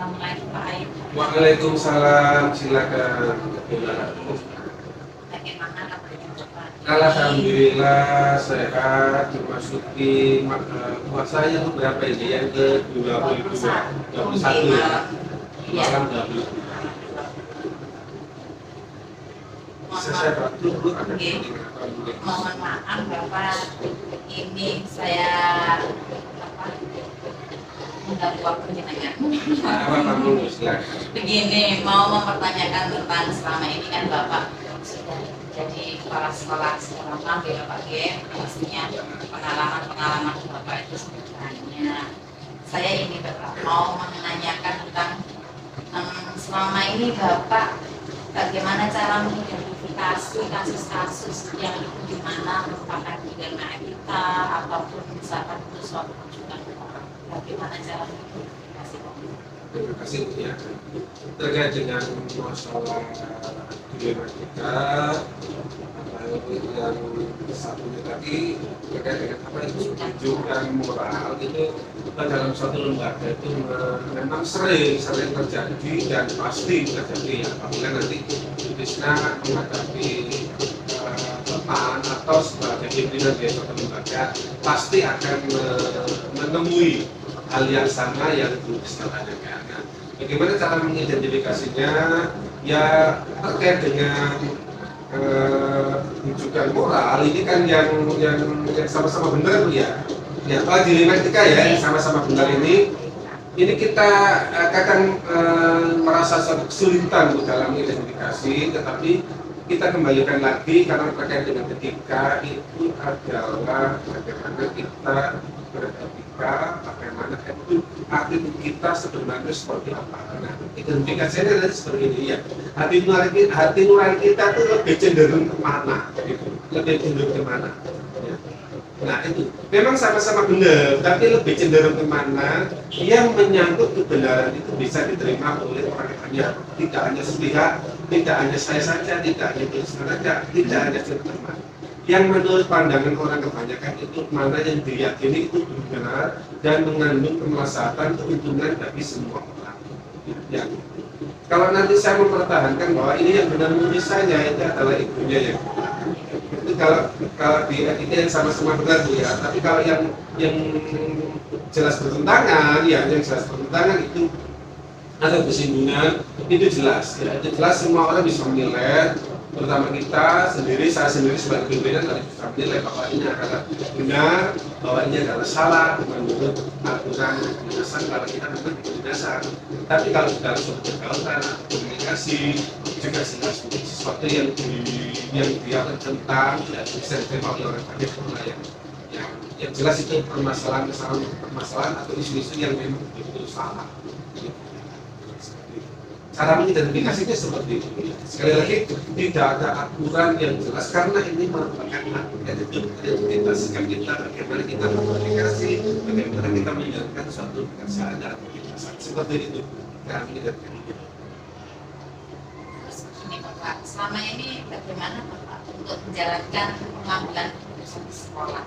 Assalamualaikum Pak Aib. Waalaikumsalam, silakan. Bagaimana kabarnya Bapak? Alhamdulillah sehat, memasuki puasanya itu berapa ini? Yang ke-22, 21 ya? Iya. Malam 20. Saya dulu ada Mohon maaf Bapak, ini saya mengganggu waktu jenengan. apa kamu silakan. Begini, mau mempertanyakan tentang selama ini kan Bapak sudah jadi kepala sekolah selama di Bapak G, pastinya pengalaman Bapak itu sebenarnya. Saya ini Bapak mau menanyakan tentang selama ini Bapak bagaimana cara mengidentifikasi kasus-kasus yang itu di mana merupakan pidana kita ataupun misalkan itu suatu rujukan, bagaimana cara mengidentifikasi? Terima kasih Bu ya. Terkait dengan masalah dilema kita, yang satunya tadi terkait dengan apa itu rujukan moral itu dalam suatu lembaga itu memang sering terjadi dan pasti terjadi ya, apabila nanti Krisna menghadapi teman atau sebagai pimpinan di suatu lembaga pasti akan menemui hal yang sama yang Krisna tanyakan. Nah, bagaimana cara mengidentifikasinya? Ya terkait dengan rujukan moral ini kan yang sama-sama benar ya. Ya, kalau dilema etika ya sama-sama benar ini kita kadang merasa suatu kesulitan dalam identifikasi, tetapi kita kembalikan lagi karena terkait dengan etika itu adalah bagaimana kita beretika, bagaimana attitude kita sebenarnya seperti apa. Nah, identifikasinya adalah seperti ini ya. Hati nurani kita itu lebih cenderung kemana, gitu. Lebih cenderung kemana. Ya. Nah itu memang sama-sama benar, tapi lebih cenderung kemana yang menyangkut kebenaran itu bisa diterima oleh orang banyak, tidak hanya sepihak, tidak hanya saya saja, tidak hanya Kristen saja, tidak hanya teman. Yang menurut pandangan orang kebanyakan itu mana yang diyakini itu benar dan mengandung kemaslahatan keuntungan bagi semua orang. Ya. Kalau nanti saya mempertahankan bahwa ini yang benar menurut saya itu adalah ibunya yang itu kalau di etika yang sama-sama benar Bu ya, tapi kalau yang jelas bertentangan ya, yang jelas bertentangan itu ada kesinambungan itu jelas ya, itu jelas semua orang bisa menilai, terutama kita sendiri, saya sendiri sebagai pimpinan harus bisa menilai bahwa ini adalah benar, bahwa ini adalah salah menurut aturan dasar kalau kita memang di dasar. Tapi kalau kita sudah berkaitan komunikasi juga jelas sesuatu yang dia tentang tidak bisa diterima oleh orang banyak yang jelas itu permasalahan atau isu-isu yang memang betul-betul salah. Cara mengidentifikasinya seperti itu. Sekali lagi tidak ada aturan yang jelas karena ini merupakan identitas sikap kita, bagaimana kita berkomunikasi, bagaimana kita menjalankan suatu pekerjaan dan aktivitas seperti itu. Cara mengidentifikasi. Terus begini Bapak, selama ini bagaimana Bapak untuk menjalankan pengambilan keputusan di sekolah?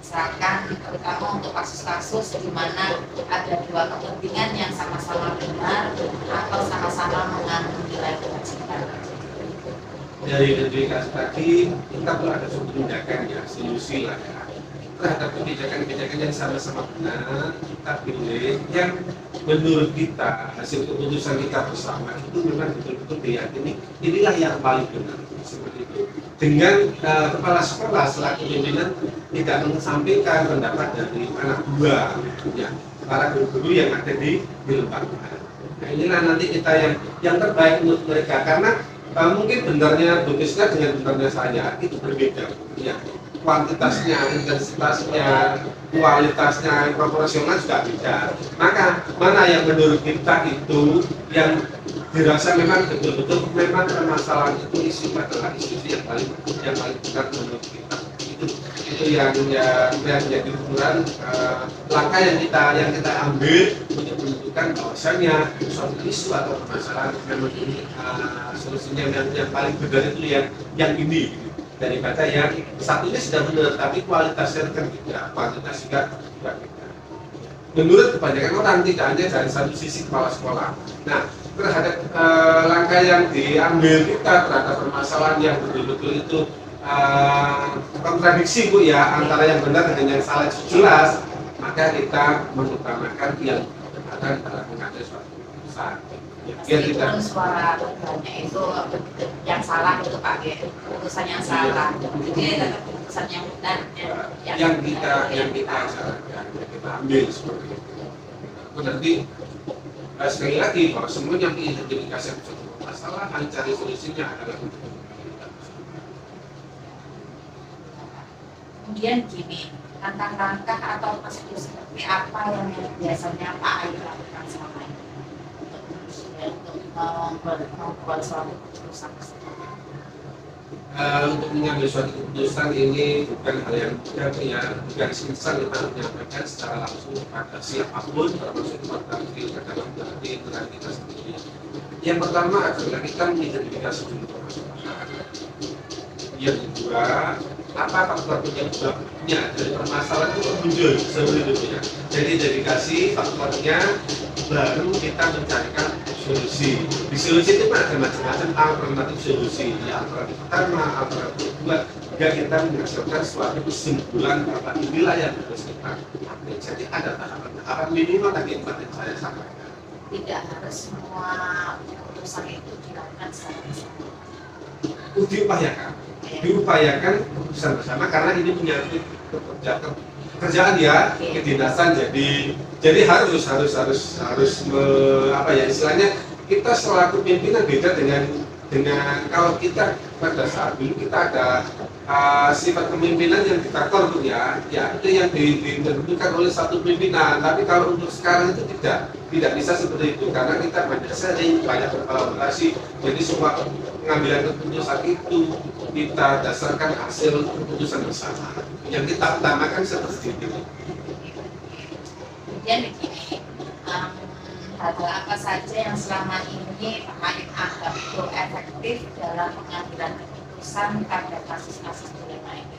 Misalkan terutama untuk kasus-kasus di mana ada dua kepentingan yang sama-sama benar atau sama-sama mengandung nilai kewajiban. Dari identifikasi tadi kita perlu ada suatu tindakan ya, solusi lah ya. Terhadap kebijakan-kebijakan yang sama-sama benar, kita pilih yang menurut kita hasil keputusan kita bersama itu memang betul-betul diyakini inilah yang paling benar seperti itu. Dengan kepala sekolah selaku pimpinan tidak mengesampingkan pendapat dari anak buah ya, para guru-guru yang ada di lembaga. Nah inilah nanti kita yang terbaik menurut mereka karena mungkin benarnya Bu Krisna dengan benarnya saya itu berbeda ya. Kuantitasnya, intensitasnya, kualitasnya, proporsional juga beda. Maka mana yang menurut kita itu yang dirasa memang betul-betul memang permasalahan itu isu adalah isu yang paling benar menurut kita. Itu yang menjadi ukuran langkah yang kita ambil untuk menentukan bahwasanya suatu isu atau permasalahan memang ini solusinya yang paling benar itu yang ini gitu. Daripada yang satunya sudah benar tapi kualitasnya kan tidak, kualitas juga beda. menurut kebanyakan orang, tidak hanya dari satu sisi kepala sekolah. Nah, terhadap langkah yang diambil kita terhadap permasalahan yang betul-betul itu kontradiksi Bu ya, antara yang benar dengan yang salah jelas, maka kita mengutamakan yang ada dalam mengambil suatu keputusan. Biar tidak Meskipun suara banyak itu yang salah itu Pak G, keputusan yang salah, jadi tetap keputusan yang benar yang kita jalankan, yang kita ambil seperti itu. Nanti sekali lagi bahwa semuanya mengidentifikasi suatu masalah, cari solusinya adalah kemudian gini, langkah-langkah atau prosedur seperti apa yang biasanya Pak Ayu lakukan selama ini untuk membuat suatu keputusan tersebut? Untuk mengambil suatu keputusan ini bukan hal yang mudah ya, bukan instan kita menyampaikan secara langsung kepada siapapun, termasuk kepada dalam hati kita sendiri. Yang pertama adalah kita mengidentifikasi dulu permasalahan. Yang kedua, apa faktor penyebabnya dari permasalahan itu muncul seperti itu ya. Jadi dedikasi faktornya, baru kita mencarikan solusi. Di solusi itu ada macam-macam alternatif solusi. Alternatif pertama, alternatif kedua, hingga kita menghasilkan suatu kesimpulan bahwa inilah yang harus kita ambil. Jadi ada tahapan-tahapan minimal tadi yang saya sampaikan. Tidak harus semua keputusan itu dilakukan secara bersama. Diupayakan keputusan bersama karena ini menyangkut pekerjaan ya, kedinasan. Jadi harus apa ya istilahnya, kita selaku pimpinan beda dengan kalau kita pada saat dulu kita ada sifat kepemimpinan yang diktator ya itu yang ditentukan oleh satu pimpinan. Tapi kalau untuk sekarang itu tidak bisa seperti itu karena kita banyak berkolaborasi. Jadi semua pengambilan keputusan itu kita dasarkan hasil keputusan bersama. Yang kita utamakan seperti itu. Kemudian begini, hal apa saja yang selama ini Pak Ayu anggap itu efektif dalam pengambilan keputusan pada kasus-kasus dilema ini?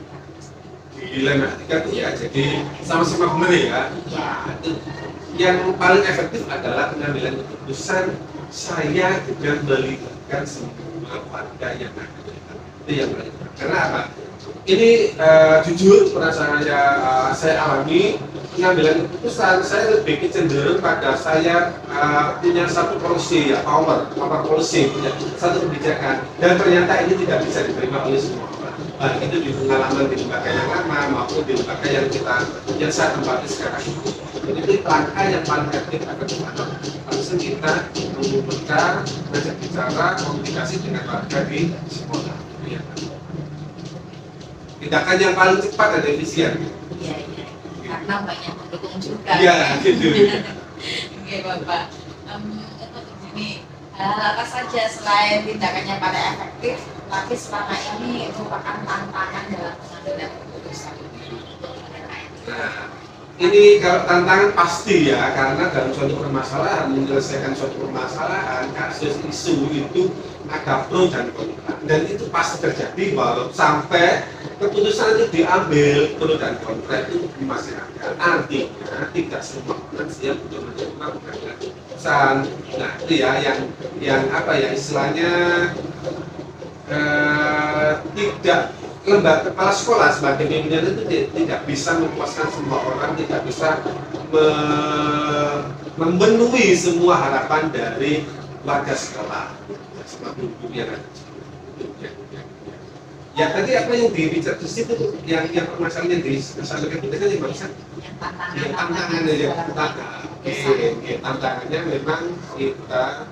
Dilematika itu ya, jadi sama-sama benar ya. Nah, itu yang paling efektif adalah pengambilan keputusan saya dengan melibatkan semua warga yang ada. Itu yang paling efektif. Karena apa? Ini jujur pernah saya alami pengambilan keputusan. Saya lebih cenderung pada saya punya satu policy ya, power policy, punya satu kebijakan, dan ternyata ini tidak bisa diterima oleh semua orang. Baik itu di pengalaman di lembaga yang lama maupun di lembaga yang saya tempati sekarang. Jadi itu langkah yang paling efektif adalah langsung kita mengumpulkan, mengajak bicara, komunikasi dengan warga di sekolah. Ya. Tindakan yang paling cepat dan efisien. Iya, karena banyak pendukung juga. Iya, gitu. Oke Bapak, untuk begini, apa saja selain tindakannya pada efektif, tapi selama ini merupakan tantangan dalam pengambilan keputusan untuk mengenai. Nah, ini kalau tantangan pasti ya, karena dalam suatu permasalahan, menyelesaikan suatu permasalahan, kasus isu itu ada pro dan kontra, dan itu pasti terjadi walau sampai keputusan itu diambil pro dan kontra itu di masyarakat. Artinya tidak semua orang siap untuk menerima pengambilan keputusan. Nah itu ya yang apa ya istilahnya tidak, lembaga kepala sekolah sebagai pimpinan itu tidak bisa memuaskan semua orang, tidak bisa memenuhi semua harapan dari warga sekolah, semua guru yang ada. Ya tadi apa yang dibicara di situ, yang permasalahan yang disampaikan kita kan yang barusan, yang tantangannya yang tantangannya memang kita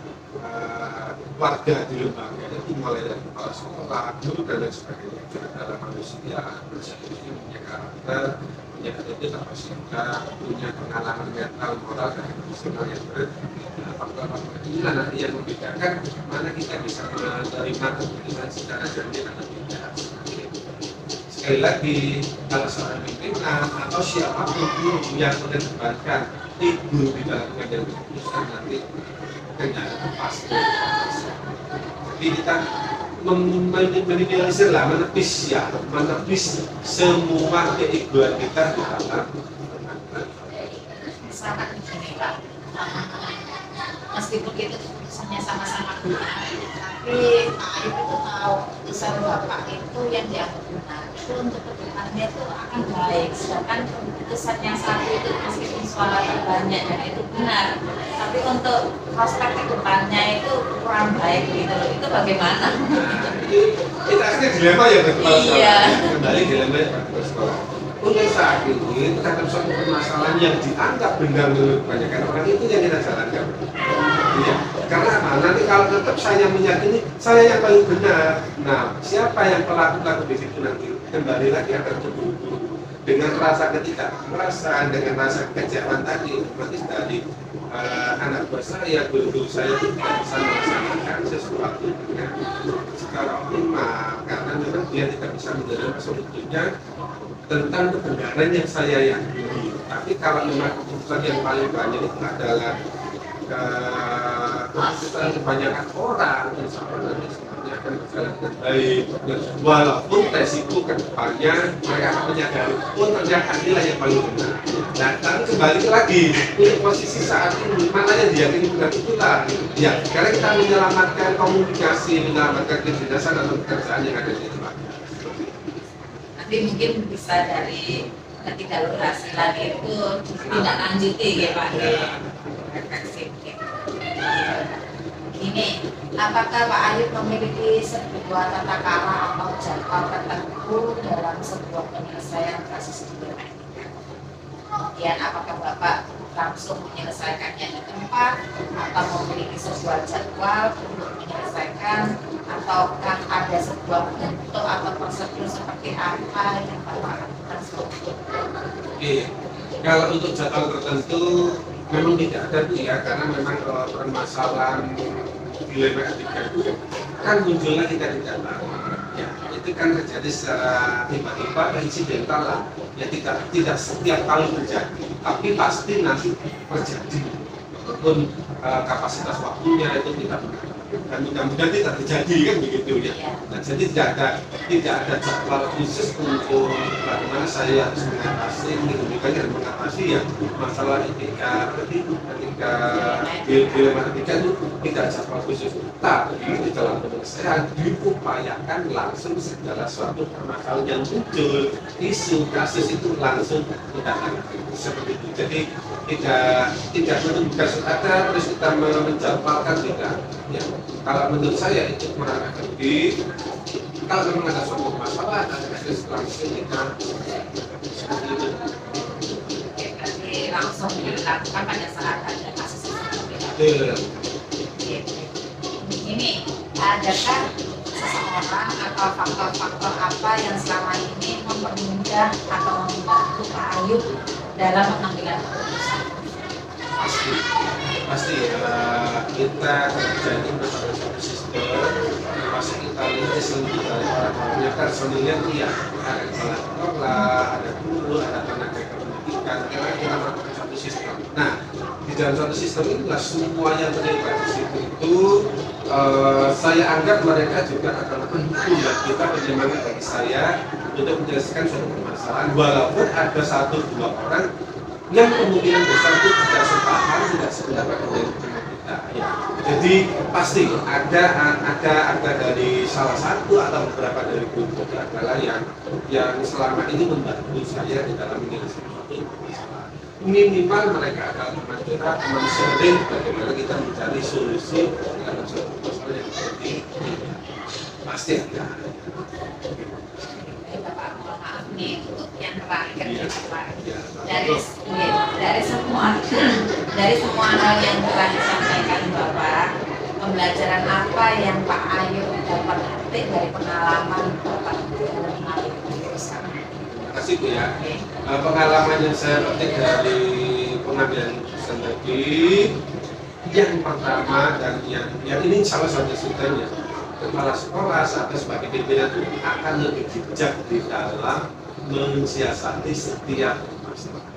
warga di lembaga itu mulai dari kepala sekolah, guru dan lain sebagainya. Dalam manusia punya karakter, punya attitude kapasitas, punya pengalaman mental, moral dan emosional yang berbeda. Faktor-faktor inilah nanti yang membedakan mana kita bisa menerima keputusan secara jernih atau tidak. Sekali lagi, kalau seorang pimpinan atau siapapun guru yang mengedepankan ego di dalam pengambilan keputusan nanti dengan pasti. Jadi kita meminimalisir lah, menepis semua keegoan kita di dalam Sangat meskipun itu keputusannya sama-sama benar, tapi Pak Ayub itu tahu keputusan Bapak itu yang dianggap benar itu untuk kedepannya itu akan baik, sedangkan keputusan yang satu itu meskipun suara terbanyak dan itu benar, tapi untuk prospek kedepannya itu kurang baik gitu loh. Itu bagaimana? Kita akhirnya dilema ya Pak Kepala Sekolah. Iya. Kembali dilema ya Pak Kepala Sekolah. Untuk saat ini terhadap suatu permasalahan yang dianggap benar menurut kebanyakan orang itu yang kita jalankan. Iya. Karena apa? Nanti kalau tetap saya meyakini saya yang paling benar. Nah, siapa yang pelaku di situ nanti kembali lagi akan terburu-buru dengan rasa ketidakpuasan, dengan rasa kekecewaan tadi, otomatis dari anak buah saya, guru-guru saya itu tidak bisa melaksanakan sesuatu dengan secara optimal karena memang dia tidak bisa menerima solusinya tentang kebenaran yang saya yakini. Tapi kalau memang keputusan yang paling banyak itu adalah keputusan kebanyakan orang, insya Allah nanti semuanya akan berjalan dengan baik. Walaupun resiko ke depannya mereka akan menyadari, oh ternyata inilah yang paling benar. Nah, tapi kembali lagi untuk posisi saat ini, mana yang diyakini benar itulah. Ya, karena kita menyelamatkan komunikasi, menyelamatkan kedinasan atau pekerjaan yang ada di tempat. Nanti mungkin bisa dari ketidakberhasilan itu tidak lanjuti ya Pak. Refleksi mungkin. Ini, apakah Pak Ayub memiliki sebuah tata cara atau jadwal tertentu dalam sebuah penyelesaian kasus pidana? Kemudian apakah Bapak langsung menyelesaikannya di tempat atau memiliki sebuah jadwal untuk menyelesaikan, ataukah ada sebuah bentuk atau prosedur seperti apa yang Bapak lakukan seperti itu? Oke, kalau untuk jadwal tertentu memang tidak ada tuh ya, karena memang permasalahan dilema etika itu kan munculnya kita tidak tahu. Ya, itu kan terjadi secara tiba-tiba dan insidental lah. Ya tidak setiap kali terjadi, tapi pasti nanti terjadi. Walaupun kapasitas waktunya itu tidak benar. Dan mudah-mudahan tidak terjadi kan begitu ya. Nah, jadi tidak ada jadwal khusus untuk bagaimana saya harus mengatasi, dan mengatasi ya masalah etika ketika dilema etika itu tidak jadwal khusus. Tapi di dalam penyelesaian diupayakan langsung segala suatu permasalahan yang muncul, isu kasus itu langsung kita tangani seperti itu. Jadi tidak menunggu kasus ada terus kita menjadwalkan tidak. Ya, kalau menurut saya itu kurang efektif. Kalau memang ada suatu masalah, ada kasus langsung kita seperti itu. Berarti langsung dilakukan pada saat ada kasus seperti itu. Ini, adakah seseorang atau faktor-faktor apa yang selama ini mempermudah atau membantu Pak Ayub dalam pengambilan keputusan? Pasti kita kerja itu bersama satu sistem, termasuk kita lihat sendiri dari orang-orangnya personilnya iya, ada kepala sekolah, ada guru, ada tenaga pendidikan, karena kita melakukan satu sistem. Nah, di dalam satu sistem itulah semua yang terlibat di situ itu saya anggap mereka juga akan penting buat kita, penyemangat bagi saya untuk menjelaskan suatu permasalahan, walaupun ada satu dua orang yang kemungkinan besar itu tidak sepaham, tidak sependapat dengan kita. Ya. Jadi pasti ada dari salah satu atau beberapa dari guru adalah yang selama ini membantu saya di dalam menyelesaikan suatu masalah. Minimal mereka akan mencoba sharing bagaimana kita mencari solusi dalam suatu masalah yang seperti ini. Pasti ada. Bapak, mohon maaf nih untuk yang terakhir Iya. Bapak. Ya. Dari semua hal yang telah disampaikan Bapak, pembelajaran apa yang Pak Ayub dapat petik dari pengalaman Bapak dalam mengambil keputusan? Terima kasih Bu ya. Pengalaman yang saya petik dari pengambilan keputusan tadi, yang pertama dan yang ini salah satu sudahnya, kepala sekolah atau sebagai pimpinan itu akan lebih bijak di dalam mensiasati setiap masalah.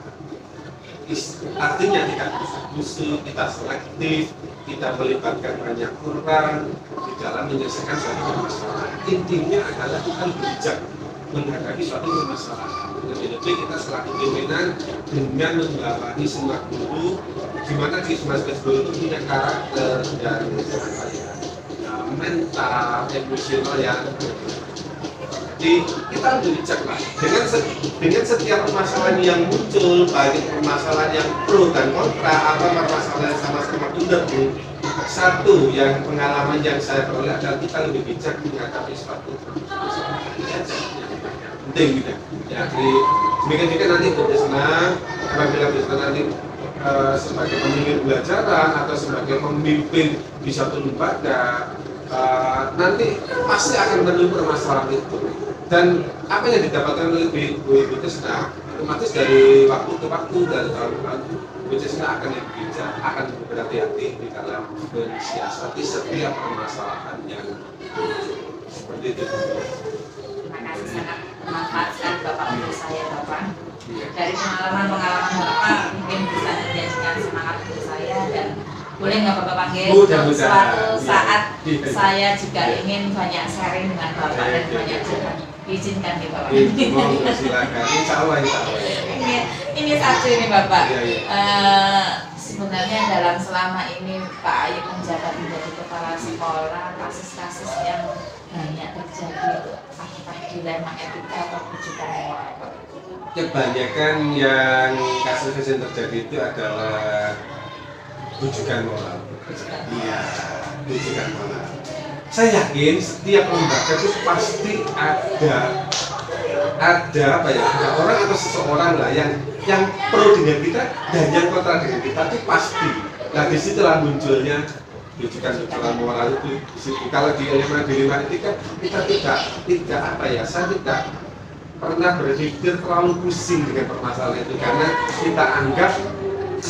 Artinya tidak musuh, kita selektif, kita melibatkan banyak orang di dalam menyelesaikan suatu masalah. Intinya adalah kita bijak menghadapi suatu permasalahan. Lebih-lebih kita selaku pimpinan dengan membawahi semua guru, di mana di semua guru itu punya karakter dan apa ya, mental, emosional yang jadi kita lebih bijak lah dengan setiap permasalahan yang muncul, baik permasalahan yang pro dan kontra atau permasalahan yang sama-sama benar pun, satu yang pengalaman yang saya peroleh adalah kita lebih bijak menghadapi suatu permasalahan yang penting gitu ya. Jadi demikian nanti Bu Desna, apabila Bu Desna nanti sebagai pemimpin pembelajaran atau sebagai pemimpin di suatu lembaga, nanti pasti akan menemui permasalahan itu. Dan apa yang didapatkan oleh Bu Desna otomatis dari waktu ke waktu, dari tahun ke tahun, Bu Desna akan lebih bijak, akan berhati-hati di dalam mensiasati setiap permasalahan yang seperti itu. Terima kasih, sangat bermanfaat sekali Bapak untuk saya Bapak. Dari pengalaman Bapak mungkin bisa menjadikan semangat untuk saya, dan boleh nggak Bapak panggil suatu saat saya juga ingin banyak sharing dengan Bapak dan banyak curhat. Izinkan nih Bapak. Silakan. Insya Allah. Ini satu ini Bapak. Iya. Sebenarnya dalam selama ini Pak Ayu menjabat menjadi kepala sekolah, kasus-kasus yang banyak terjadi itu apakah dilema etika atau rujukan moral? Kebanyakan yang kasus yang terjadi itu adalah rujukan moral. Iya, rujukan moral. Saya yakin setiap lembaga itu pasti ada apa ya, ada orang atau seseorang lah yang pro dengan kita dan yang kontra dengan kita, itu pasti. Nah disitulah munculnya rujukan moral itu. Disitu. Kalau di dilema etika kita tidak apa ya, saya tidak pernah berpikir terlalu pusing dengan permasalahan itu, karena kita anggap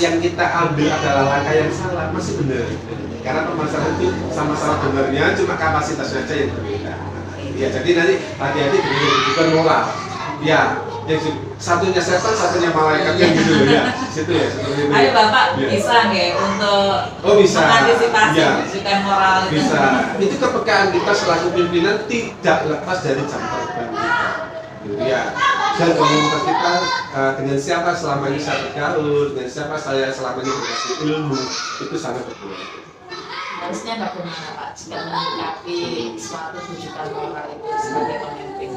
yang kita ambil adalah langkah yang salah, masih benar. Karena permasalahan itu sama-sama benarnya, cuma kapasitasnya aja yang berbeda. Ya, jadi nanti hati-hati dengan rujukan moral. Ya, yang satunya setan, satunya malaikat yang gitu loh ya. Situ ya, seperti itu. Ayo Bapak Ya. bisa nggak untuk Bisa. mengantisipasi Ya. rujukan moral itu? Bisa. Itu kepekaan kita selaku pimpinan tidak lepas dari jam terbang kita. Ya. Dan komunitas kita dengan siapa selama ini saya bergaul, dengan siapa saya selama ini berkasih ilmu, itu sangat berguna. Harusnya bagaimana Pak jika menyikapi suatu rujukan moral itu sebagai pemimpin?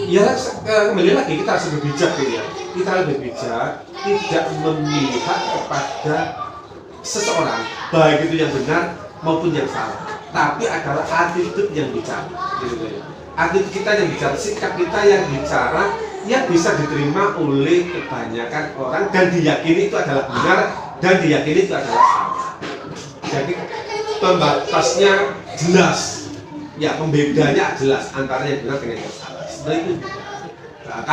Ya, kembali lagi kita harus lebih bijak ya. Kita lebih bijak, tidak memihak kepada seseorang, baik itu yang benar maupun yang salah. Tapi adalah attitude yang bicara, gitu ya. Attitude kita yang bicara, sikap kita yang bicara, yang bisa diterima oleh kebanyakan orang dan diyakini itu adalah benar dan diyakini itu adalah salah. Jadi pembatasnya jelas, ya pembedanya jelas antara yang benar dengan yang salah. Seperti itu. Nah,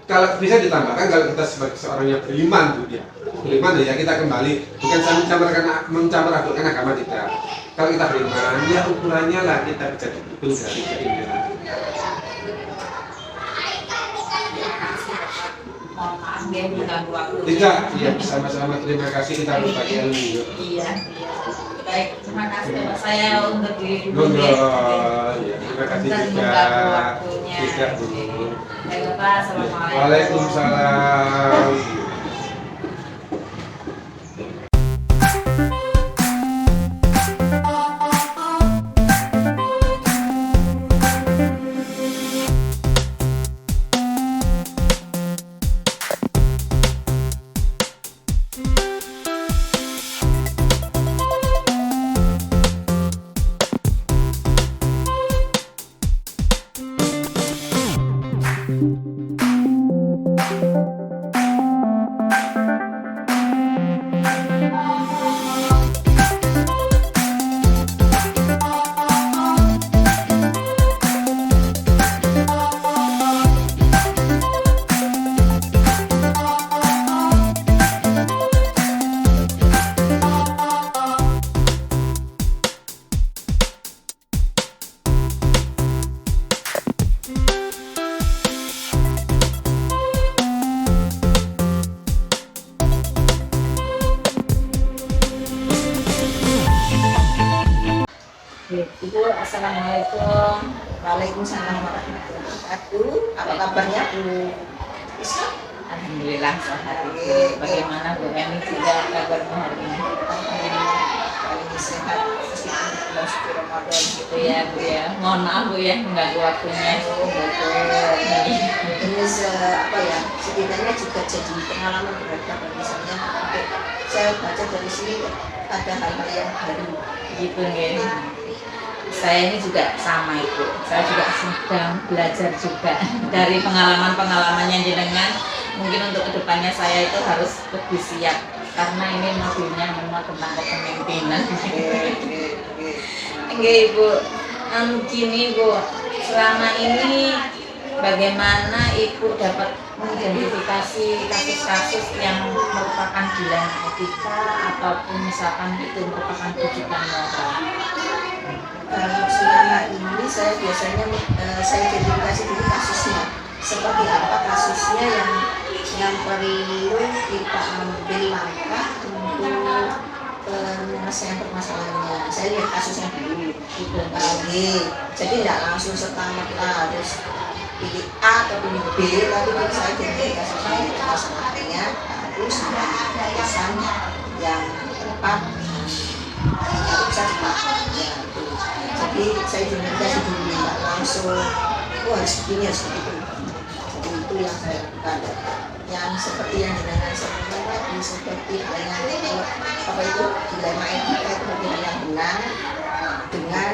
kalau bisa ditambahkan, kalau kita sebagai seorang yang beriman, Bu, ya, beriman ya kita kembali, bukan saya mencampur-adukan agama tidak. Kalau kita beriman, ya ukurannya lah kita bisa betul dari keimanan. Mohon maaf ya mengganggu waktu. Tidak, ya sama-sama terima kasih, kita berbagi ilmu. Iya. Baik, terima kasih Bapak saya untuk diri Monggo, dulu ya, terima kasih dan juga. mengganggu waktunya. Tidak, Bu. Baik Bapak, assalamualaikum. Waalaikumsalam. Ibu, assalamualaikum. Waalaikumsalam warahmatullahi wabarakatuh. Apa kabarnya Bu Isma? Alhamdulillah sehat. Bagaimana Bu Eni juga kabarnya hari ini? Alhamdulillah paling sehat meskipun bulan suci Ramadan Gitu ya Bu ya. Mohon maaf Bu ya mengganggu waktunya. Oh betul. Ini apa ya, setidaknya juga jadi pengalaman berharga misalnya. Saya baca dari sini ada hal-hal yang baru. Gitu nggih. Saya ini juga sama Ibu. Saya juga sedang belajar juga dari pengalaman-pengalamannya jenengan. Mungkin untuk kedepannya saya itu harus lebih siap karena ini modulnya memang tentang kepemimpinan. Oke Ibu, gini Bu, selama ini bagaimana Ibu dapat mengidentifikasi kasus-kasus yang merupakan dilema etika ataupun misalkan itu merupakan rujukan moral? Kalau selama ini saya biasanya saya identifikasi dulu kasusnya, seperti apa kasusnya yang perlu kita ambil langkah untuk penyelesaian permasalahannya. Saya lihat kasusnya dulu, jadi tidak langsung serta-merta harus pilih A atau pilih B, tapi saya identifikasi dulu masalahnya, terus keputusan yang tepat harus bisa cepat. Jadi saya identifikasi dulu, tidak langsung harus begini harus begitu. Jadi itu yang saya lakukan. Yang seperti yang jenengan sebutkan tadi, seperti adanya apa itu dilema etika itu berbeda yang benar dengan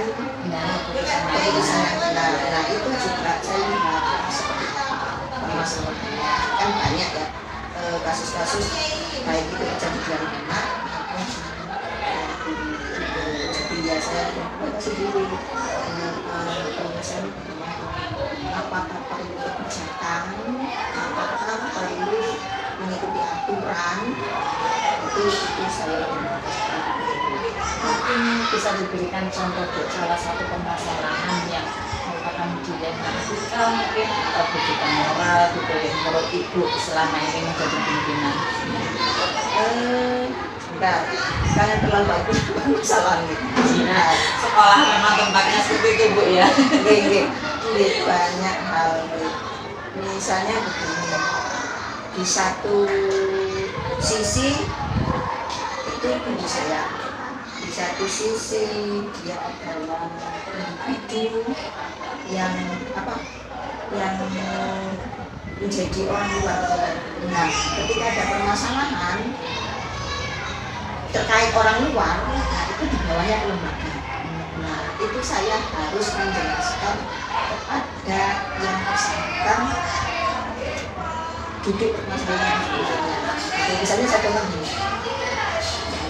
keputusan yang benar. Nah itu juga saya lihat seperti permasalahannya. Kan banyak ya kasus-kasus baik itu terjadi di anak maupun jadi ya saya kasih dulu penyelesaian apakah perlu kebijakan, apakah perlu mengikuti aturan, itu saya Mungkin bisa diberikan contoh Bu, salah satu permasalahan yang merupakan dilema etika mungkin atau rujukan moral gitu ya menurut Ibu selama ini menjadi pimpinan. Sebentar, karena terlalu bagus masalahnya. Nah, sekolah memang tempatnya seperti itu Bu ya. Ini banyak hal. Misalnya begini, di satu sisi itu ibu saya, di satu sisi dia adalah individu yang menjadi orang luar. Nah, ketika ada permasalahan terkait orang luar, nah itu di bawahnya lembaga. Nah, itu saya harus menjelaskan kepada yang bersangkutan duduk permasalahan sebelumnya. Jadi misalnya saya contoh ini,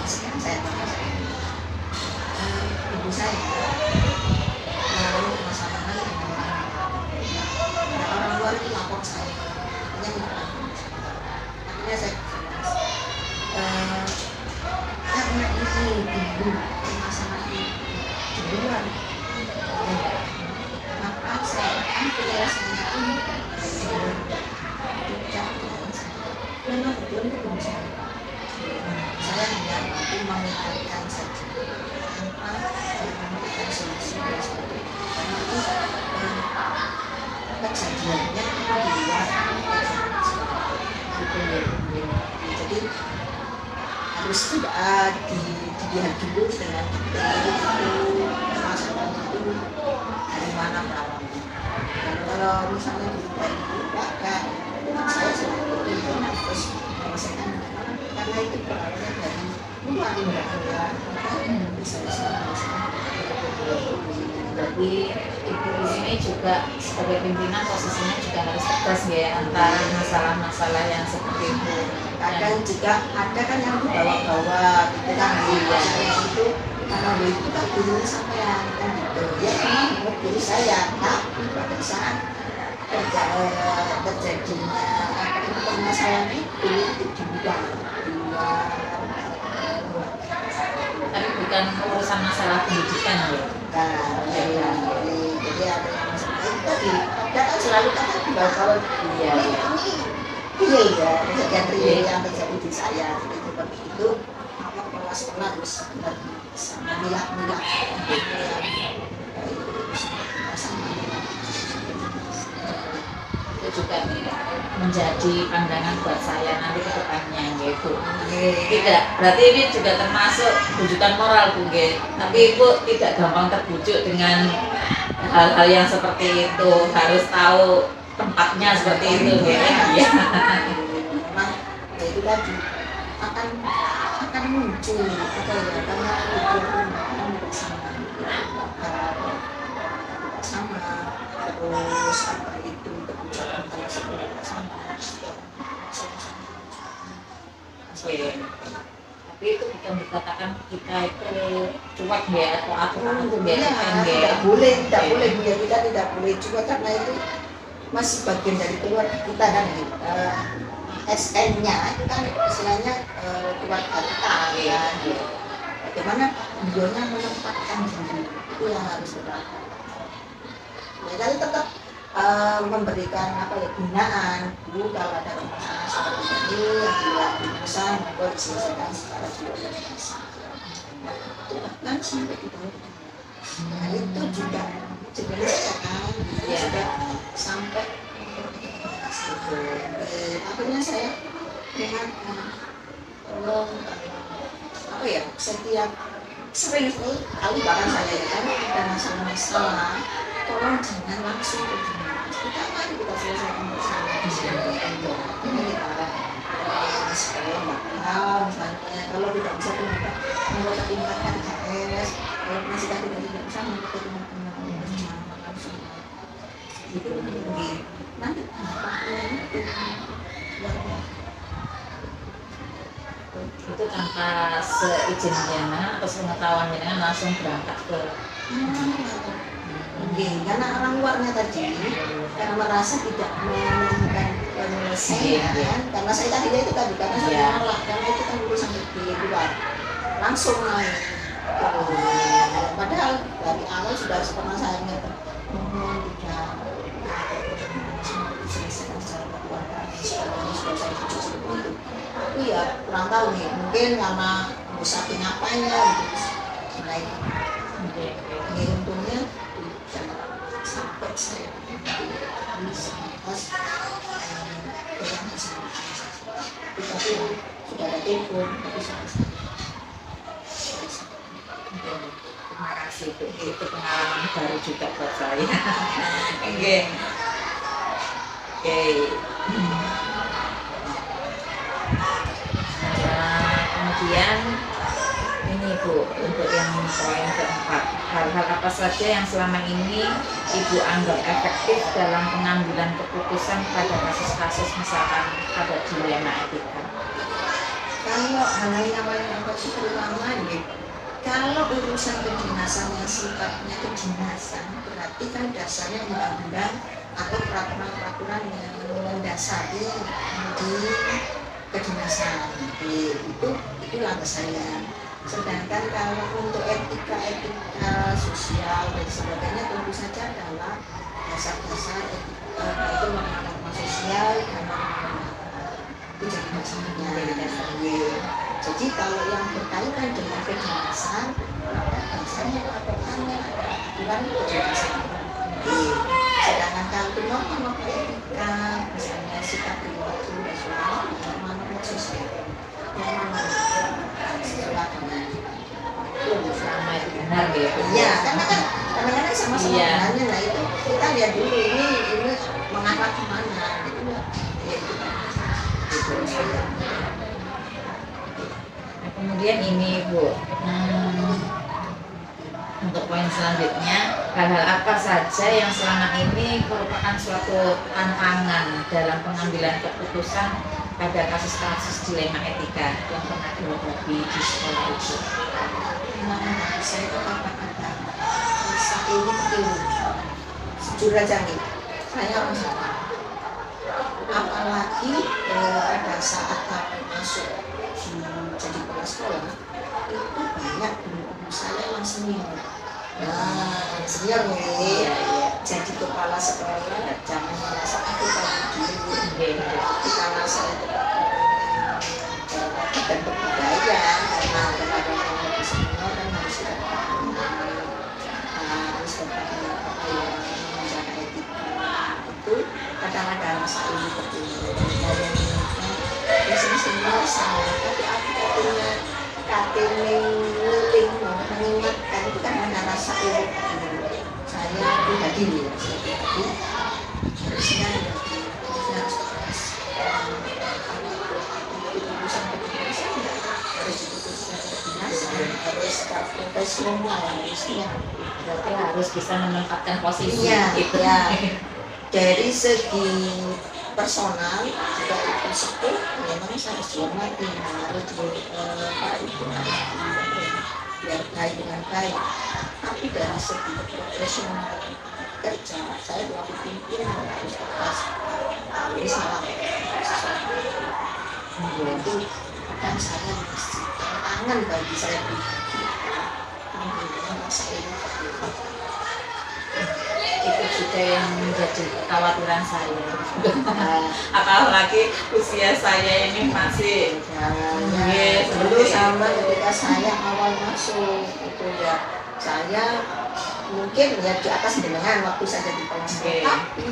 sekarang saya ibu saya mengalami permasalahan dengan orang luar itu lapor saya, akhirnya saya karena ini dulu masalah di luar, maka saya akan penyelesaiannya ini memang betul itu belum saya hanya mampu mengingatkan saja tanpa memberikan solusi dan sebagainya, karena itu kejadiannya di luar jadi harus tidak dilihat dulu dengan itu masalah itu dari mana berawalnya. Dan kalau misalnya dari keluarga, saya seperti itu harus menyelesaikan karena itu berawalnya dari luar ya, bisa diselesaikan. Jadi Ibu di sini juga sebagai pimpinan posisinya juga harus tegas ya antara masalah-masalah yang seperti itu. Kadang juga ada kan yang dibawa-bawa gitu kan, itu karena itu kan dulu sampai kan gitu ya, memang menurut diri saya, tapi pada saat terjadinya permasalahan itu di luar. Tapi bukan urusan masalah pendidikan ya. Nah, jadi ada yang seperti itu tadi, ada kan selalu kan dibawa-bawa Iya. Iya ya, kejadian real yang terjadi di saya seperti itu, maka kepala sekolah harus bisa memilah-milah sama juga menjadi pandangan buat saya nanti ke depannya gitu. Tidak, berarti ini juga termasuk rujukan moral Bu nggih. Tapi Ibu tidak gampang terbujuk dengan hal-hal yang seperti itu, harus tahu tempatnya seperti itu nggih. Iya. Memang ya itu tadi akan muncul apa ya, karena pikiran bersama sama terus apa itu kebijakan sama. Oke. Tapi itu bukan dikatakan kita itu cuek ya atau aturan itu biasa tidak boleh Bu ya, kita tidak boleh juga karena itu masih bagian dari keluarga kita kan SN-nya itu kan istilahnya keluarga kita kan. Bagaimana beliaunya menempatkan diri itu yang harus dilakukan. Ya, tapi tetap memberikan apa ya binaan Bu, kalau ada masalah seperti ini yang bisa membuat diselesaikan secara biasa. Bahkan sampai di bawah. Nah itu juga jelas kan ya sudah sampai akhirnya saya dengan tolong apa ya setiap sering kali bahkan saya ya kan ada masalah tolong jangan langsung ke dinas, mari kita selesaikan bersama di sini. Ini kita supaya misalnya kalau tidak bisa kita anggota tingkatkan KS, kalau masih tidak bisa anggota tingkatkan langsung gitu nanti itu tanpa seizin jenengan atau pengetahuan jenengan langsung berangkat ke karena orang luarnya tadi karena merasa tidak menemukan penyelesaian karena saya tadi itu tadi karena saya menolak karena itu kan urusan di luar langsung naik padahal dari awal sudah pernah saya mohon tidak selesaikan secara keluarga ini sudah saya tuju seperti itu tapi ya kurang tahu nih mungkin karena saking apanya gitu naik ini untungnya sampai saya bisa pas tapi sudah ada telepon tapi terima kasih itu pengalaman baru juga buat saya. Oke. Kemudian ini Bu, untuk yang poin keempat, hal-hal apa saja yang selama ini Ibu anggap efektif dalam pengambilan keputusan pada kasus-kasus misalkan pada dilema etika? Kalau hal-hal yang paling efektif terutama ya, kalau urusan kedinasan yang sifatnya kedinasan berarti kan dasarnya undang-undang atau peraturan-peraturan yang mendasari di kedinasan itu lantas saya. Sedangkan kalau untuk etika sosial dan sebagainya tentu saja adalah dasar-dasar itu norma-norma sosial dan itu jadi dasarnya. Jadi kalau yang berkaitan dengan kedinasan maka dasarnya aturan kedinasan. Sedangkan kalau itu norma-norma etika misalnya sikap perilaku dan sebagainya norma-norma sosial selama itu benar gitu. Iya, karena kan kadang-kadang sama-sama benarnya, nah itu kita lihat dulu ini mengarah kemana gitu ya. Nah, kemudian ini Bu, untuk poin selanjutnya, hal-hal apa saja yang selama ini merupakan suatu tantangan dalam pengambilan keputusan pada kasus-kasus dilema etika yang pernah dihadapi di sekolah itu? Saya itu kata-kata saat ini kecil, jujur aja nih, saya orang salah. Apalagi pada saat kami masuk jadi kepala sekolah itu banyak guru saya yang senior. Nah, senior nih, jadi kepala sekolah jangan merasa aku paling dulu. Karena saya dan kebudayaan karena kadang-kadang lebih senior dan harus harus apa ya menjaga etika itu kadang-kadang masa ini dari semua salah, tapi aku katanya ngiling mengingatkan itu kan hanya rasa ini saya pribadi ya, saya pribadi harusnya harus tegas keputusan harus diputuskan harus terprotes semua harusnya. Berarti harus bisa menempatkan posisi Iya, gitu. ya. Dari segi personal juga itu sepuh memang saya harus dihormati, harus biar baik dengan baik. Tapi dari segi profesional kerja saya waktu pimpinan harus tegas. Ini salah sesuatu. Itu kan saya mesti tangan bagi saya pribadi. Masa ini Itu juga yang menjadi kekhawatiran saya. Apalagi usia saya ini masih dulu sama ketika saya awal masuk itu ya saya mungkin ya di atas dengan waktu saya jadi pengajar, tapi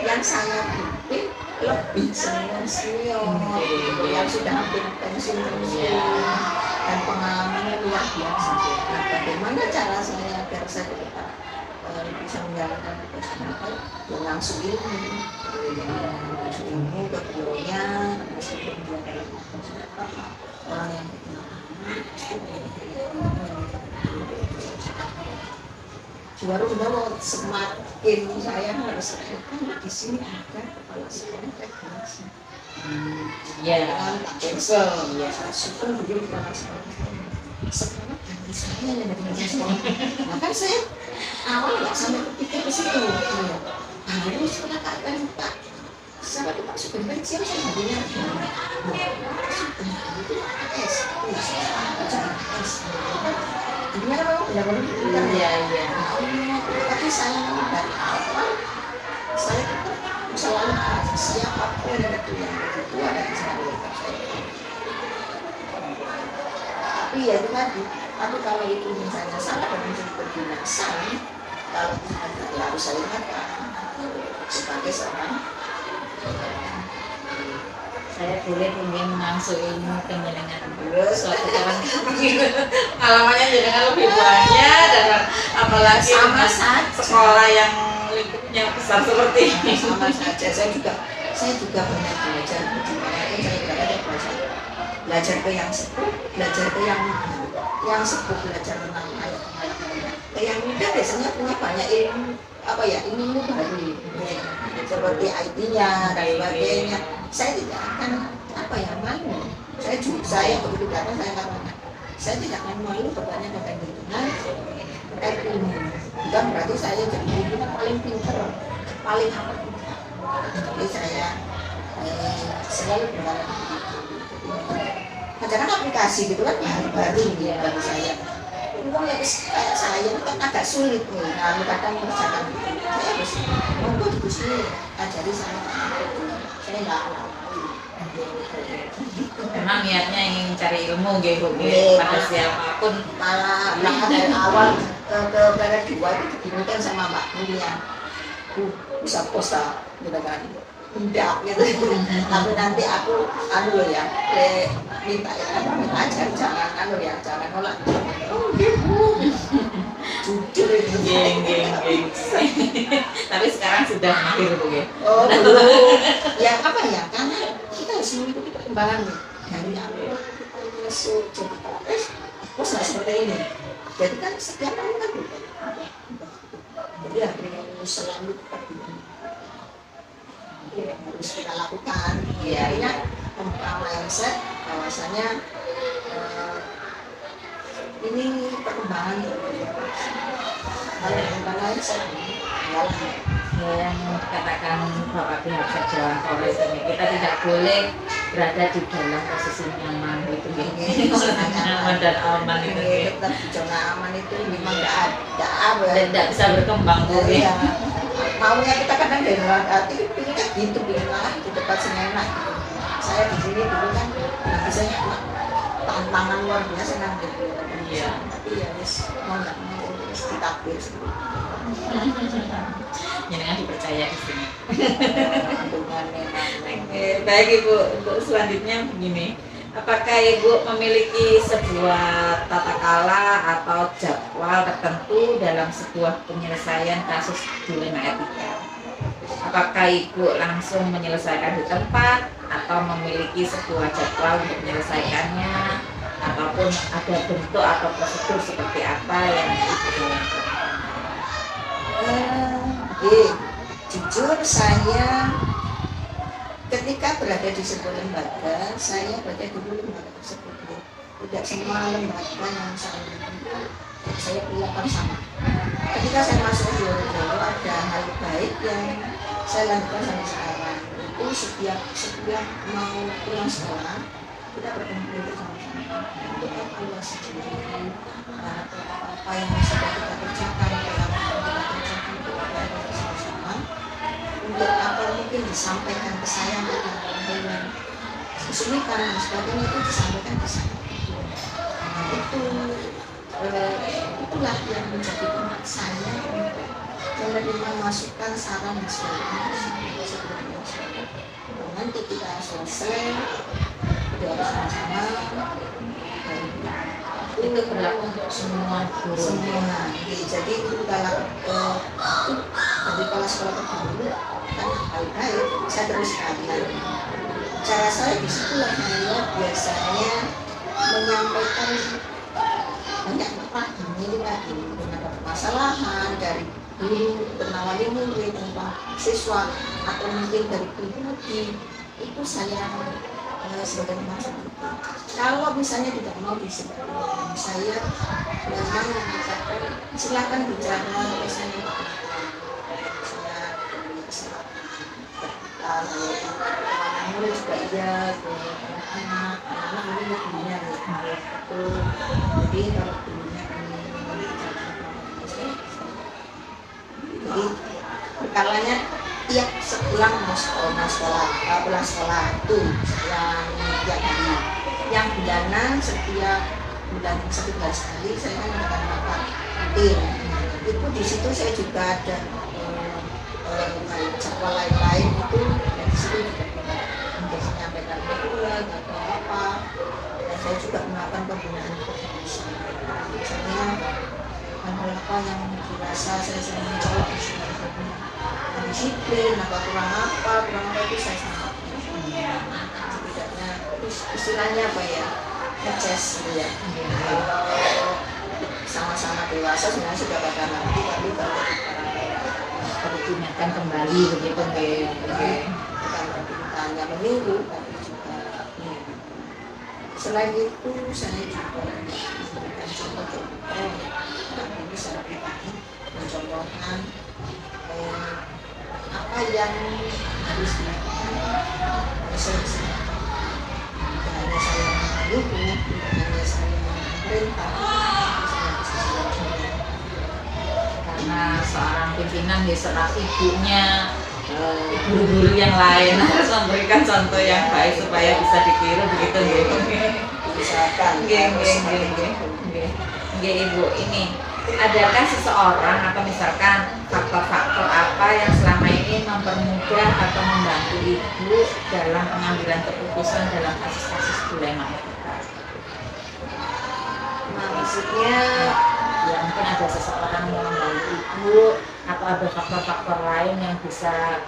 yang saya pimpin lebih senior yang sudah hampir pensiun dan pengalamannya luar biasa. Nah, bagaimana cara saya agar saya tetap bisa menjalankan tugas mereka yang langsung ilmu keguruannya meskipun dia dalam orang yang juara udah semakin saya harus kan di sini ada kepala sekolah regulasi dengan Pak Bensel ya syukur beliau kepala sekolah sekarang ganti saya yang dari sekolah maka saya awal nggak sampai berpikir ke situ ya harus mengatakan Pak sama Pak Sugeng pensiun saya hadinya itu AS gimana memang benar-benar iya tapi saya dari awal saya selalu siapapun itu yang lebih tua dari saya tapi ya itu tadi tapi kalau itu misalnya salah dan menjadi perbinasan kalau ya harus saya ingatkan sebagai seorang saya boleh ingin mengasuh ilmu kemenangan suatu kawan pengalamannya jenengan lebih banyak dan apalagi sama dengan saja sekolah yang lingkupnya besar seperti ini. sama saja saya juga banyak belajar bagaimana saya belajar belajar ke yang sepuh belajar ke yang sepuh belajar tentang ayat yang muda biasanya punya banyak ilmu apa ya ilmu baru seperti IT-nya dan sebagainya. Saya tidak akan apa ya malu. Saya begitu datang saya katakan saya tidak akan malu bertanya kepada lingkungan terkait ilmu. Bukan berarti saya jadi lingkungan paling pintar, paling apa. Jadi saya selalu berharap ajaran aplikasi gitu kan baru ya bagi saya. Uang yang kayak saya kan agak sulit nih, nah kadang mengerjakan saya harus monggo di sini ajari saya nggak memang niatnya ingin cari ilmu gitu pada siapapun malah dari awal ke periode 2 itu diberikan sama Mbak Mulia bisa posta gitu kan tidak gitu tapi nanti aku ya minta ajar jangan jangan nolak jujur itu geng tapi sekarang sudah akhir bu ya belum ya apa ya karena kita harus mengikuti perkembangan dari awal kita masuk jadi terus nggak seperti ini jadi kan setiap tahun kan jadi harus selalu harus kita lakukan ya artinya membuka mindset bahwasanya ini perkembangan kalau bukan mindset yang dikatakan Bapak pihak Jalan Polres ini kita tidak boleh berada di dalam posisi nyaman gitu nyaman dan aman itu tetap di zona aman itu memang tidak tidak bisa berkembang bu ya maunya kita kadang dari dalam hati pinginnya gitu malah di tempat sini enak gitu. Saya di sini dulu kan biasanya tantangan luar biasa kan gitu tapi ya mau nggak mau ditakdir jenengan dipercaya di sini. Amin. Baik Ibu, untuk selanjutnya begini. Apakah Ibu memiliki sebuah tata kala atau jadwal tertentu dalam sebuah penyelesaian kasus dilema etika? Apakah Ibu langsung menyelesaikan di tempat atau memiliki sebuah jadwal untuk menyelesaikannya, ataupun ada bentuk atau prosedur seperti apa yang Ibu jalankan? Jujur saya ketika berada di sebuah lembaga, saya berada di lembaga tersebut. Tidak semua lembaga yang saya perlakukan sama. Ketika saya masuk di Jolo, ada hal baik yang saya lakukan sampai sekarang. Itu setiap mau pulang sekolah, kita berkumpul bersama-sama untuk evaluasi diri atau apa yang sudah kita kerjakan dalam kita kerjakan itu ada bersama-sama. Untuk apa mungkin disampaikan ke saya hal yang kesulitan dan sebagainya itu disampaikan ke saya. Itulah yang menjadi tempat saya untuk menerima masukan, saran dan sebagainya sebelumnya. Nanti kita selesai kita sama-sama Itu berlaku untuk semua guru. semua. Jadi dalam dari kepala sekolah terdahulu kan baik-baik saya teruskan. Cara saya disitulah saya biasanya menyampaikan banyak pertanyaan ini lagi dengan permasalahan dari guru, penawari murid, tentang siswa atau mungkin dari pribadi itu saya sebagai macam itu. Kalau misalnya tidak mau disebutkan, saya memang mengatakan silakan bicara misalnya murid juga iya, anak-anak murid punya itu. Jadi kalau punya jadi perkalanya tiap sepulang pulang sekolah itu yang tiap hari, yang bulanan setiap bulan 11 kali saya kan akan makan rutin. Itu di situ saya juga ada jadwal lain-lain itu dari situ juga untuk menyampaikan program atau apa. Dan saya juga melakukan pembinaan komunikasi. Misalnya hal apa yang dirasa saya sering mencolok di sini, disiplin, kurang apa itu saya sampaikan. Setidaknya istilahnya apa ya, ngecas gitu ya. Kalau sama-sama dewasa sebenarnya sudah pada nanti, tapi kalau Perlu diingatkan kembali begitu bukan permintaannya menunggu, tapi juga selain itu saya juga memberikan contoh-contoh yang bisa pribadi, mencontohkan apa yang harus dilakukan oleh saya. Tidak hanya saya mendukung, tidak hanya saya memerintah, karena seorang pimpinan beserta ibunya, guru-guru yang lain harus memberikan contoh yang baik supaya bisa ditiru begitu gitu. misalkan Ibu, ini adakah seseorang atau misalkan faktor-faktor apa yang selama ini mempermudah atau membantu Ibu dalam pengambilan keputusan dalam kasus-kasus dilema etika? maksudnya Ya mungkin ada seseorang yang membantu Ibu atau ada faktor-faktor lain yang bisa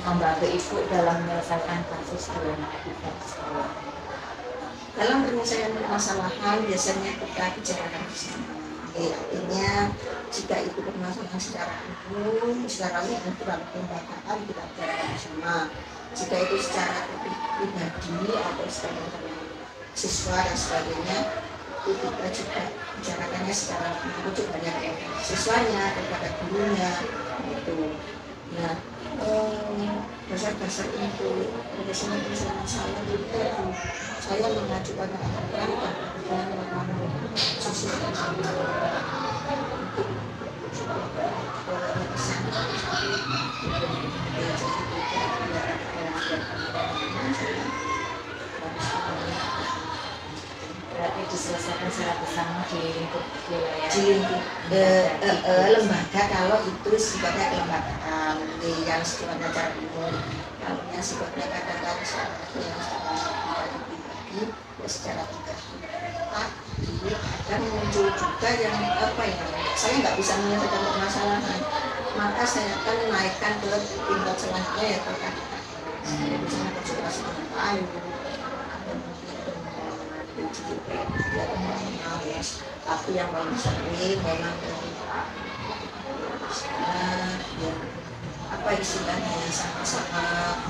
membantu Ibu dalam menyelesaikan kasus dilema etika di sekolah. dalam penyelesaian permasalahan biasanya kita bicarakan bersama. Artinya jika itu permasalahan secara umum, secara aturan kelembagaan kita bicarakan bersama. Jika itu secara pribadi atau secara siswa dan sebagainya, itu kita juga bicarakannya secara merujuk pada siswanya, kepada gurunya, itu. Nah, dasar-dasar untuk penyelesaian masalah itu saya mengajukan aturan dan melakukan sisi Berarti diselesaikan secara bersama di lingkup wilayah. di lembaga kalau itu sifatnya kelembagaan yang sifatnya acara umum. Kalau yang sifatnya kadang-kadang yang pribadi ya secara pribadi. Tapi kadang muncul juga yang apa ya, saya nggak bisa menyelesaikan permasalahan, maka saya akan naikkan ke tingkat selanjutnya ya kakak. Saya bisa konsultasi dengan Pak Ayu, tapi yang paling sering memang ya, apa istilahnya sama-sama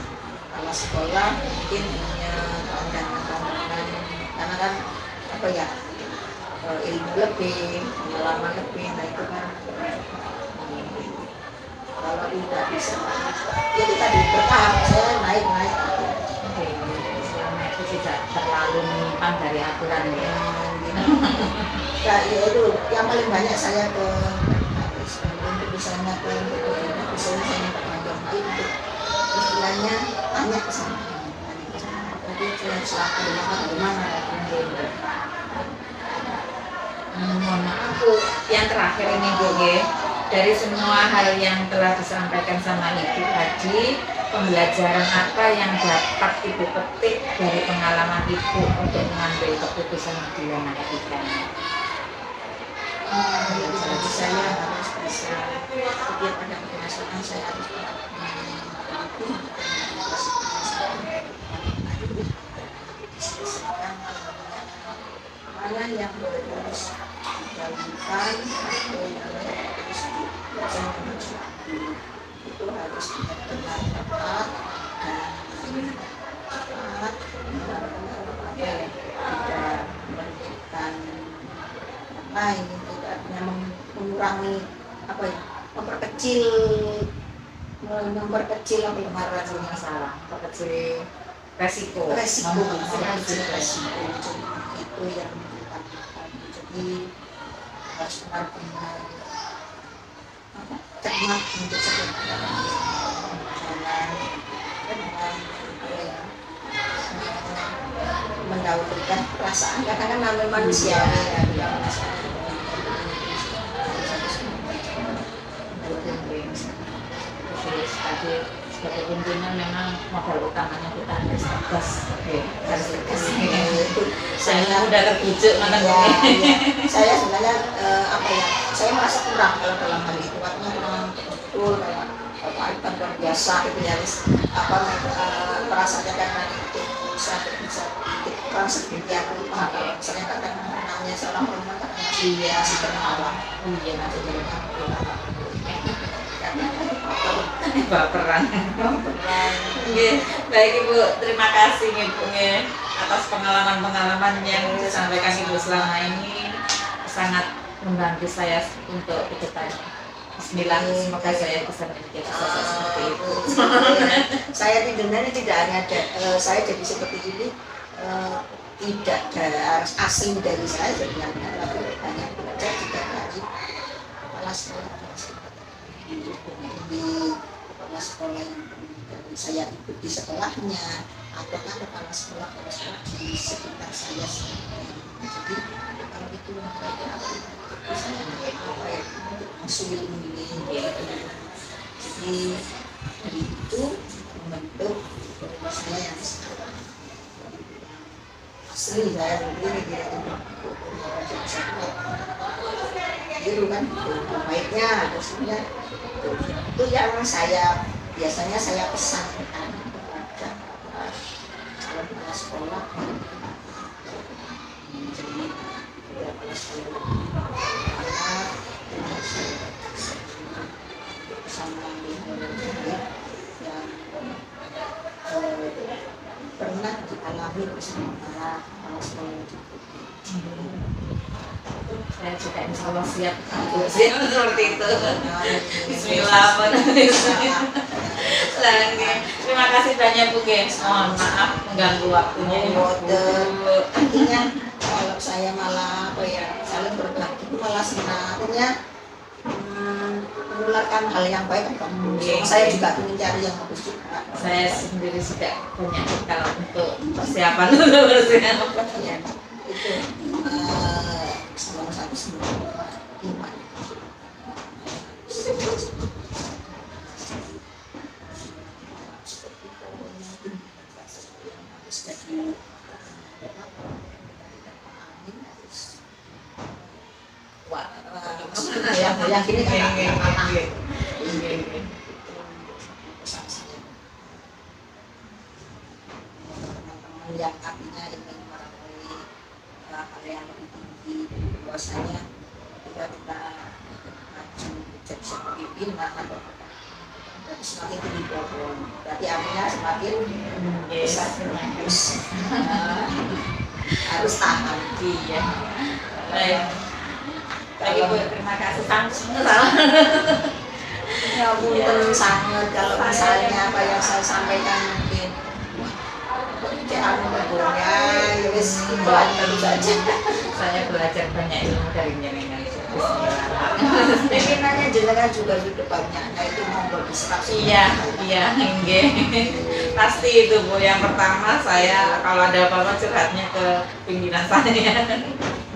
kalau sekolah mungkin punya pandangan karena kan apa ya ilmu lebih, pengalaman lebih, nah itu kan kalau tidak bisa ya kita bertahap, saya naik Selama itu tidak terlalu menyimpang dari aturan ya. Nah, ya itu yang paling banyak saya ke untuk misalnya ke misalnya saya perpanjang untuk istilahnya tanya ke sana. Jadi cuma silakan gimana. Mohon maaf Bu, yang terakhir ini Bu ya, dari semua hal yang telah disampaikan sama Ibu tadi, pembelajaran apa yang dapat Ibu petik dari pengalaman Ibu untuk mengambil keputusan di ketika ini? Jadi saya harus bisa setiap ada permasalahan saya harus mana yang harus dilakukan atau yang harus itu harus benar-benar tepat dan tidak menunjukkan ini tidak mengurangi apa ya, memperkecil apa yang Masalah, memperkecil resiko itu yang dilakukan. Jadi harus benar-benar cermat untuk setiap mendahulukan perasaan karena kan namanya manusia ya. Terus tadi sebagai pimpinan memang modal utamanya kita harus tegas, harus tegas. Saya udah terbujuk mantan saya sebenarnya apa ya, saya merasa kurang kalau dalam hal itu artinya kurang betul kayak Pak Ipan luar biasa itu ya apa perasaannya karena itu bisa kurang sedikit saya katakan namanya seorang perempuan kan masih bermalam baperan. Baik Ibu, terima kasih Ibu atas pengalaman-pengalaman yang disampaikan Ibu selama ini, sangat membantu saya untuk ke depan. Bismillah, semoga saya bisa menjadi sosok seperti itu. Saya sebenarnya tidak hanya saya jadi seperti ini tidak harus asing dari saya sebenarnya, tapi banyak belajar juga dari kepala sekolah di kepala sekolah yang saya ikuti sekolahnya atau kan kepala sekolah di sekitar saya. Jadi kalau itu saya apa ya sulit ini jadi dari itu membentuk saya yang asli saya begini gitu kan baiknya terusnya itu yang saya biasanya saya pesan kepada calon kepala sekolah jadi kepala sekolah bersama yang pernah dialami bersama para kepala sekolah Saya juga insya Allah siap seperti itu. Bismillah. Terima kasih banyak Bu Gens. Mohon maaf mengganggu waktunya. Artinya kalau saya malah apa ya saling berbagi itu malah sebenarnya menularkan hal yang baik atau saya juga ingin cari yang bagus juga. Saya sendiri sudah punya bekal untuk persiapan itu itu salah satu sebelum Pak. Yang ini kan anak teman-teman yang artinya ingin meraih hal yang lebih tinggi, bahwasanya ketika kita maju jadi pimpinan atau berarti semakin tinggi pohon, berarti artinya semakin besar harus tahan. Iya. Baik. Baik Bu, terima kasih sangat. Ya punten sangat kalau misalnya apa yang saya sampaikan mungkin kayak berbunga, ya wis buat terus saja. Saya belajar banyak ilmu dari jenengan. Pimpinannya jenengan juga sudah banyak, nah itu monggo distraksi. Iya, nggih. Pasti itu Bu. Yang pertama saya kalau ada apa-apa curhatnya ke pimpinan saya.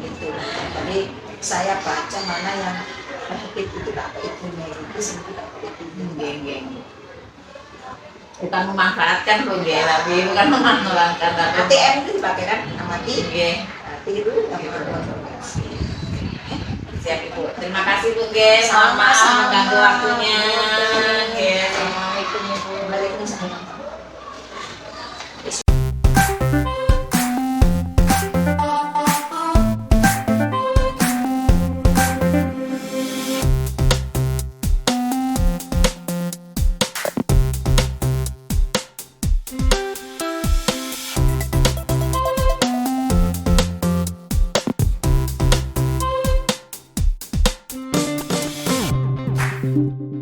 Itu. Jadi saya baca mana yang positif itu tak ibunya itu sendiri tak ibunya. Nggih. Bukan memanfaatkan Bu nggih, tapi bukan memanfaatkan tapi ATM itu dipakai kan amati. nggih. Itu yang berkonservasi. Siap Ibu. Terima kasih Bu nggih. Mohon maaf Sama-sama. mengganggu waktunya. Nggih. Assalamualaikum Ibu. Waalaikumsalam. Thank you.